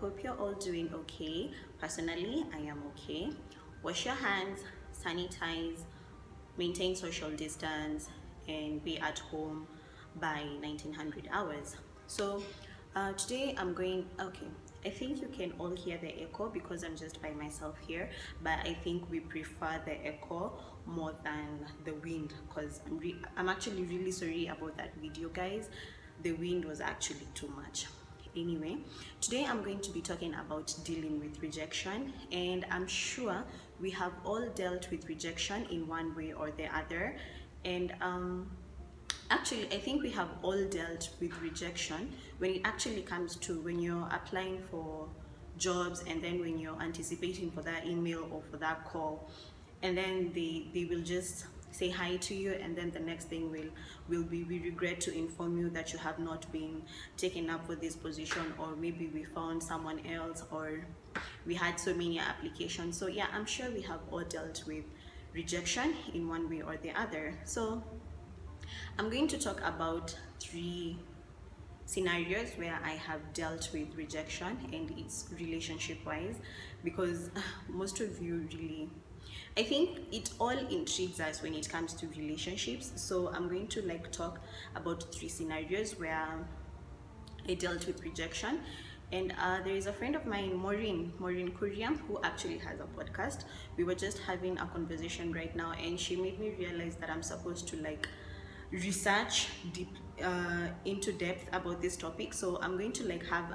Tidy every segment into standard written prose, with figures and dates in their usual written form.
hope you're all doing okay. Personally, I am okay. Wash your hands, sanitize, maintain social distance, and be at home by 1900 hours. So today I'm going, okay, I think you can all hear the echo because I'm just by myself here, but I think we prefer the echo more than the wind because I'm actually really sorry about that video, guys. The wind was actually too much. Anyway, today I'm going to be talking about dealing with rejection, and I'm sure we have all dealt with rejection in one way or the other. And actually, I think we have all dealt with rejection when it actually comes to when you're applying for jobs, and then when you're anticipating for that email or for that call, and then they will just say hi to you, and then the next thing will be, we regret to inform you that you have not been taken up for this position, or maybe we found someone else, or we had so many applications. So yeah, I'm sure we have all dealt with rejection in one way or the other. So I'm going to talk about 3 scenarios where I have dealt with rejection, and it's relationship wise, because most of you really, I think it all intrigues us when it comes to relationships. So I'm going to talk about 3 scenarios where I dealt with rejection. And there is a friend of mine, Maureen Kuriam, who actually has a podcast. We were just having a conversation right now, and she made me realize that I'm supposed to research deep into depth about this topic. So I'm going to have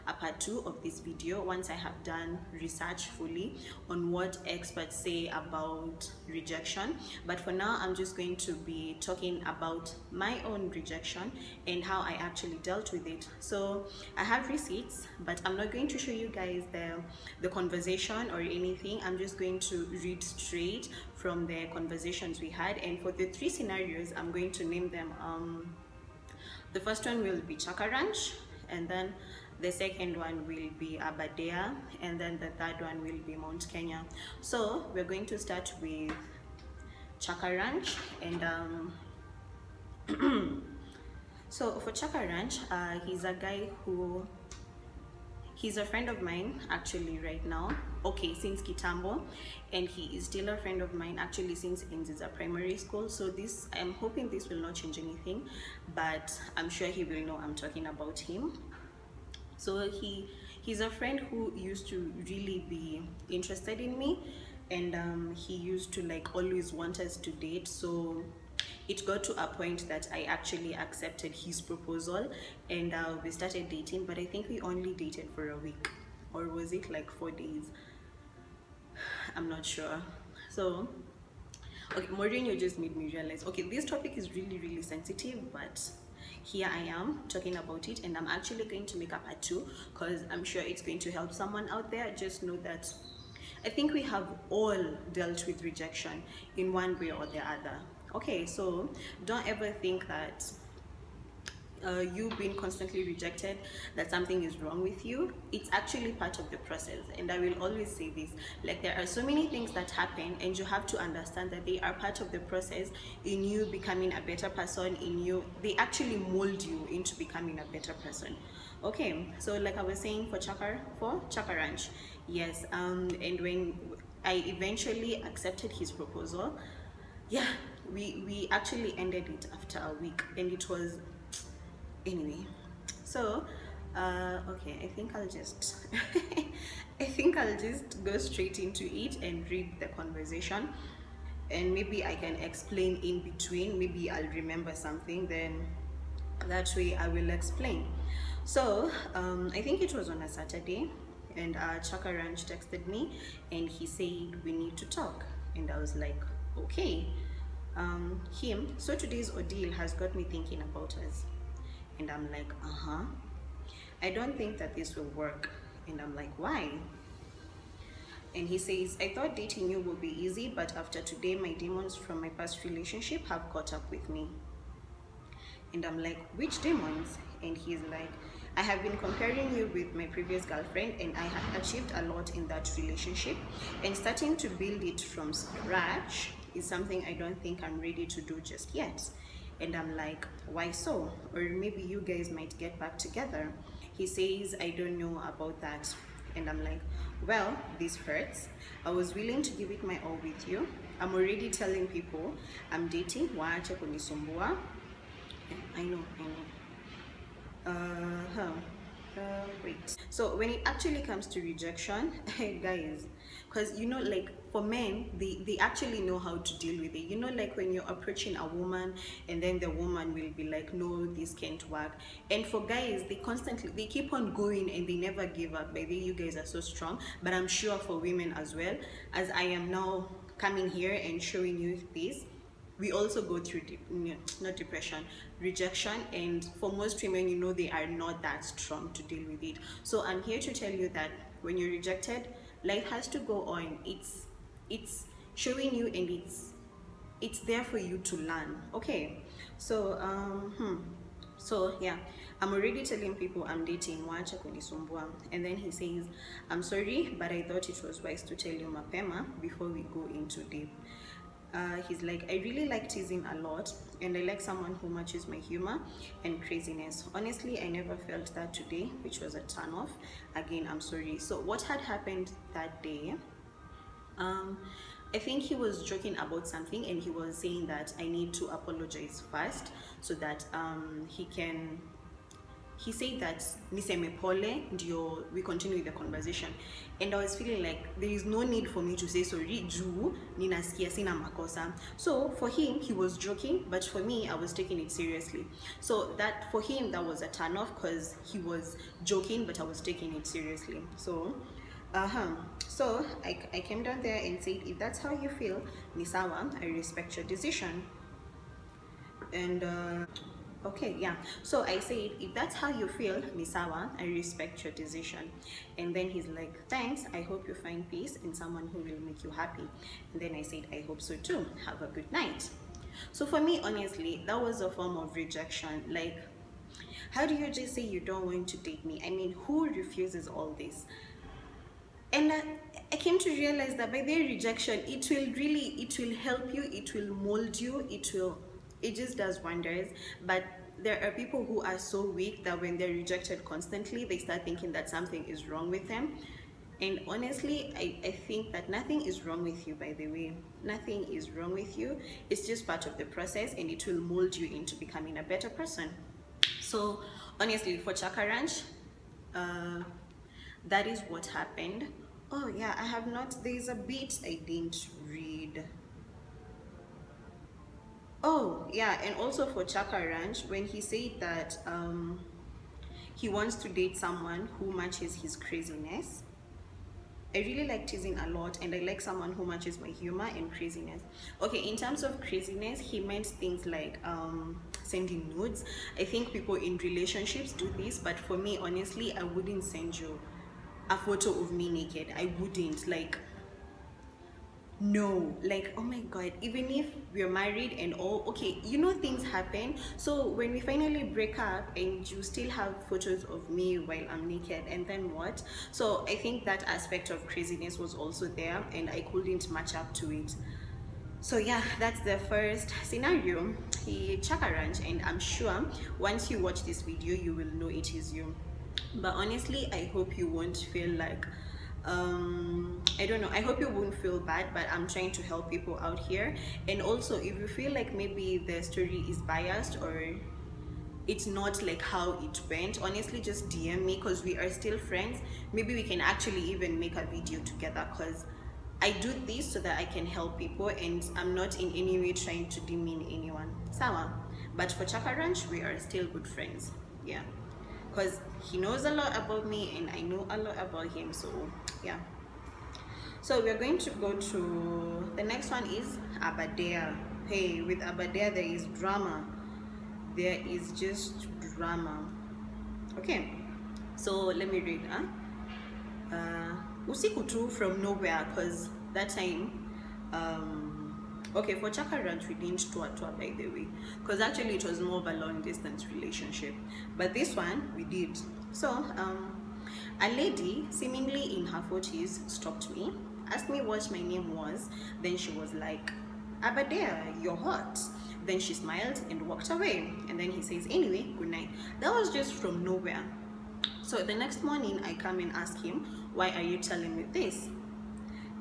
a part 2 of this video once I have done research fully on what experts say about rejection. But for now, I'm just going to be talking about my own rejection and how I actually dealt with it. So I have receipts, but I'm not going to show you guys the conversation or anything. I'm just going to read straight from the conversations we had. And for the 3 scenarios, I'm going to name them. The first one will be Chaka Ranch, and then the second one will be Aberdare, and then the third one will be Mount Kenya. So we're going to start with Chaka Ranch. And so for Chaka Ranch, he's a guy who, he's a friend of mine actually right now, okay, since Kitambo, and he is still a friend of mine actually since Enziza primary school. So this, I'm hoping this will not change anything, but I'm sure he will know I'm talking about him. So he's a friend who used to really be interested in me, and he used to always want us to date. So it got to a point that I actually accepted his proposal, and we started dating. But I think we only dated for a week, or was it 4 days? I'm not sure. So okay, Maureen, you just made me realize, okay, this topic is really sensitive, but here I am talking about it, and I'm actually going to make a part 2 because I'm sure it's going to help someone out there. Just know that I think we have all dealt with rejection in one way or the other. Okay, so don't ever think that you've been constantly rejected, that something is wrong with you. It's actually part of the process, and I will always say this, there are so many things that happen, and you have to understand that they are part of the process in you becoming a better person. They actually mold you into becoming a better person. Okay, so I was saying, for Chaka Ranch, yes, and when I eventually accepted his proposal, yeah, we actually ended it after a week, and it was, anyway. So okay, I think I'll just I think I'll just go straight into it and read the conversation, and maybe I can explain in between. Maybe I'll remember something, then that way I will explain. So I think it was on a Saturday, and Chaka Ranch texted me, and he said we need to talk, and I was like, okay. So today's ordeal has got me thinking about us, and I'm like, I don't think that this will work. And I'm like, why? And he says, I thought dating you would be easy, but after today, my demons from my past relationship have caught up with me. And I'm like, which demons? And he's like, I have been comparing you with my previous girlfriend, and I have achieved a lot in that relationship, and starting to build it from scratch is something I don't think I'm ready to do just yet. And I'm like, why so? Or maybe you guys might get back together. He says, I don't know about that. And I'm like, well, this hurts. I was willing to give it my all with you. I'm already telling people I'm dating. Waache kunisumbua. I know. Uh-huh. Wait. So when it actually comes to rejection, guys, because you know, like for men, they actually know how to deal with it. You know, like when you're approaching a woman and then the woman will be like, no, this can't work. And for guys, they keep on going and they never give up. By the way, you guys are so strong. But I'm sure for women as well, as I am now coming here and showing you this, we also go through not depression, rejection, and for most women, you know, they are not that strong to deal with it. So I'm here to tell you that when you're rejected, life has to go on. It's showing you, and it's there for you to learn. Okay, so so yeah, I'm already telling people I'm dating, waache kunisumbua. And then he says, I'm sorry, but I thought it was wise to tell you mapema before we go into deep. He's like, I really like teasing a lot, and I like someone who matches my humor and craziness. Honestly, I never felt that today, which was a turn off. Again, I'm sorry. So what had happened that day, I think he was joking about something, and he was saying that I need to apologize first so that he said that niseme pole ndio we continue with the conversation. And I was feeling like there is no need for me to say sorry juu ninasikia sina makosa. So for him, he was joking, but for me, I was taking it seriously. So that for him, that was a turn off because he was joking, but I was taking it seriously. So so I came down there and said, if that's how you feel, nisawa, I respect your decision. And okay, yeah. So I said, if that's how you feel, Misawa, I respect your decision. And then he's like, thanks. I hope you find peace in someone who will make you happy. And then I said, I hope so too. Have a good night. So for me, honestly, that was a form of rejection. Like, how do you just say you don't want to date me? I mean, who refuses all this? And I came to realize that by their rejection, it will help you, it will mold you, it just does wonders. But there are people who are so weak that when they're rejected constantly, they start thinking that something is wrong with them. And honestly, I think that nothing is wrong with you, by the way. Nothing is wrong with you. It's just part of the process, and it will mold you into becoming a better person. So honestly, for Chaka Ranch, that is what happened. Oh yeah, I have not, there's a bit I didn't read. Oh yeah, and also for Chaka Ranch, when he said that he wants to date someone who matches his craziness, I really like teasing a lot, and I like someone who matches my humor and craziness. Okay, in terms of craziness, he meant things like sending nudes. I think people in relationships do this, but for me, honestly, I wouldn't send you a photo of me naked. I wouldn't, like, no, like, oh my god, even if we're married and all, okay, you know, things happen. So when we finally break up and you still have photos of me while I'm naked, and then what? So I think that aspect of craziness was also there, and I couldn't match up to it. So yeah, that's the first scenario. He Chaka Ranch, and I'm sure once you watch this video, you will know it is you. But honestly, I hope you won't feel like I don't know, I hope you won't feel bad, but I'm trying to help people out here. And also, if you feel like maybe the story is biased or it's not like how it went, honestly, just DM me, because we are still friends. Maybe we can actually even make a video together, because I do this so that I can help people, and I'm not in any way trying to demean anyone. Sawa. But for Chaka Ranch, we are still good friends. Yeah, because he knows a lot about me and I know a lot about him. So yeah, so we're going to go to the next one. Is Abadea. Hey, with Abadea there is drama. There is just drama. Okay, so let me read. Usiku tu from nowhere, because that time okay, for Chaka Ranch we didn't tour by the way, because actually it was more of a long distance relationship, but this one we did. So a lady seemingly in her 40s stopped me, asked me what my name was, then she was like, Abadea, you're hot. Then she smiled and walked away, and then he says, anyway, good night. That was just from nowhere. So the next morning I come and ask him, why are you telling me this?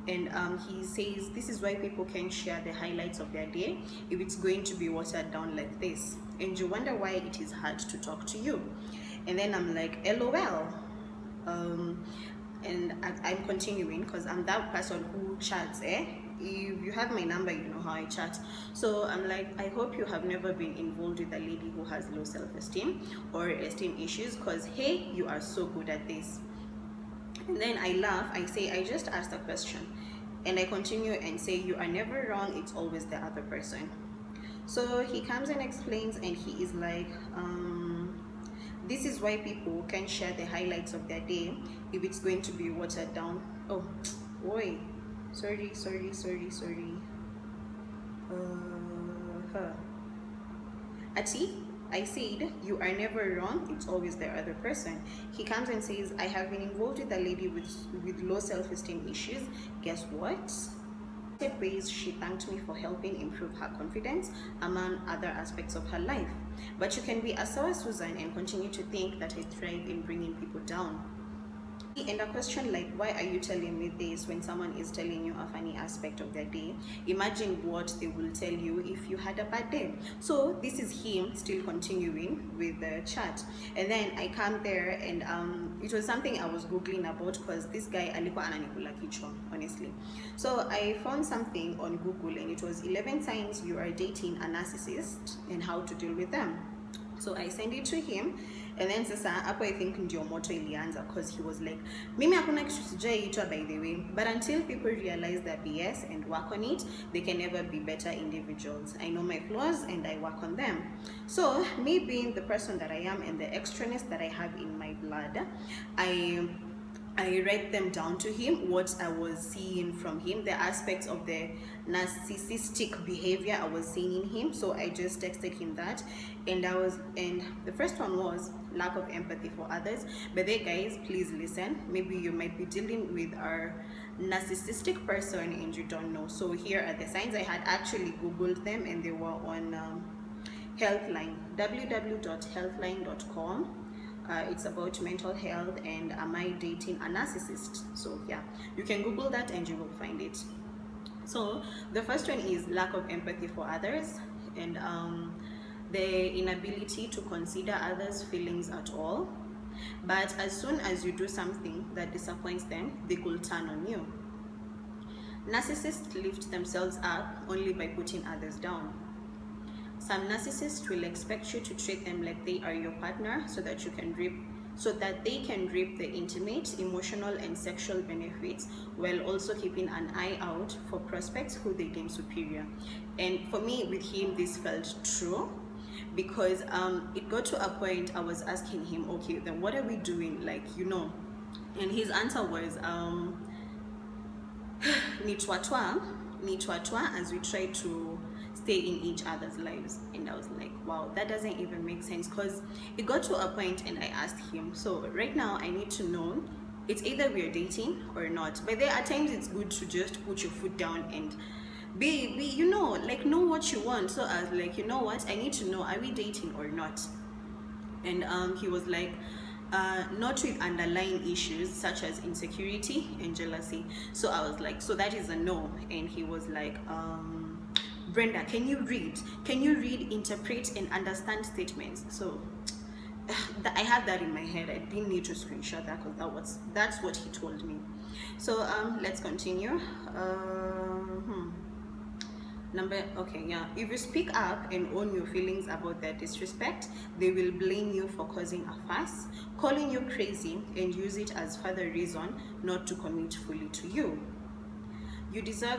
And he says this is why people can share the highlights of their day if it's going to be watered down like this, and you wonder why it is hard to talk to you. And then I'm like, LOL. And I'm continuing because I'm that person who chats, if you have my number, you know how I chat. So I'm like, I hope you have never been involved with a lady who has low self-esteem or esteem issues, because hey, you are so good at this. And then I laugh, I say, I just asked a question. And I continue and say, you are never wrong, it's always the other person. So he comes and explains, and he is like, this is why people can share the highlights of their day if it's going to be watered down. Oh, boy. Sorry. Ati, I said, you are never wrong, it's always the other person. He comes and says, I have been involved with a lady with low self-esteem issues. Guess what? Ways she thanked me for helping improve her confidence among other aspects of her life. But you can be a sour Susan and continue to think that I thrive in bringing people down. And a question like, why are you telling me this when someone is telling you a funny aspect of their day? Imagine what they will tell you if you had a bad day. So this is him still continuing with the chat. And then I come there, and it was something I was googling about, because this guy alikuwa ananikula kichwa, honestly. So I found something on Google, and it was 11 signs you are dating a narcissist and how to deal with them. So I sent it to him, and then sasa hapo I think ndio moto ilianza, because he was like, mimi hakuna kitu sijaitwa by the way, but until people realize their BS and work on it, they can never be better individuals. I know my flaws and I work on them. So me being the person that I am and the extraness that I have in my blood, I write them down to him, what I was seeing from him, the aspects of the narcissistic behavior I was seeing in him. So I just texted him that, and the first one was lack of empathy for others. But then guys, please listen, maybe you might be dealing with a narcissistic person and you don't know. So here are the signs. I had actually googled them, and they were on Healthline, www.healthline.com. It's about mental health and am I dating a narcissist. So yeah, you can google that and you will find it. So the first one is lack of empathy for others, and the inability to consider others' feelings at all. But as soon as you do something that disappoints them, they could turn on you. Narcissists lift themselves up only by putting others down. Some narcissists will expect you to treat them like they are your partner so that they can reap the intimate, emotional, and sexual benefits, while also keeping an eye out for prospects who they deem superior. And for me, with him, this felt true, because it got to a point I was asking him, okay, then what are we doing? Like, you know, and his answer was ni twatwa as we try to stay in each other's lives. And I was like, wow, that doesn't even make sense, because it got to a point and I asked him, so right now I need to know, it's either we're dating or not. But there are times it's good to just put your foot down and be you know, like, know what you want. So I was like, you know what, I need to know, are we dating or not? And he was like, not with underlying issues such as insecurity and jealousy. So I was like, so that is a no. And he was like, Brenda, can you read, interpret, and understand statements? So I had that in my head. I didn't need to screenshot that, because that's what he told me. So let's continue. If you speak up and own your feelings about their disrespect, they will blame you for causing a fuss, calling you crazy, and use it as further reason not to commit fully to you. You deserve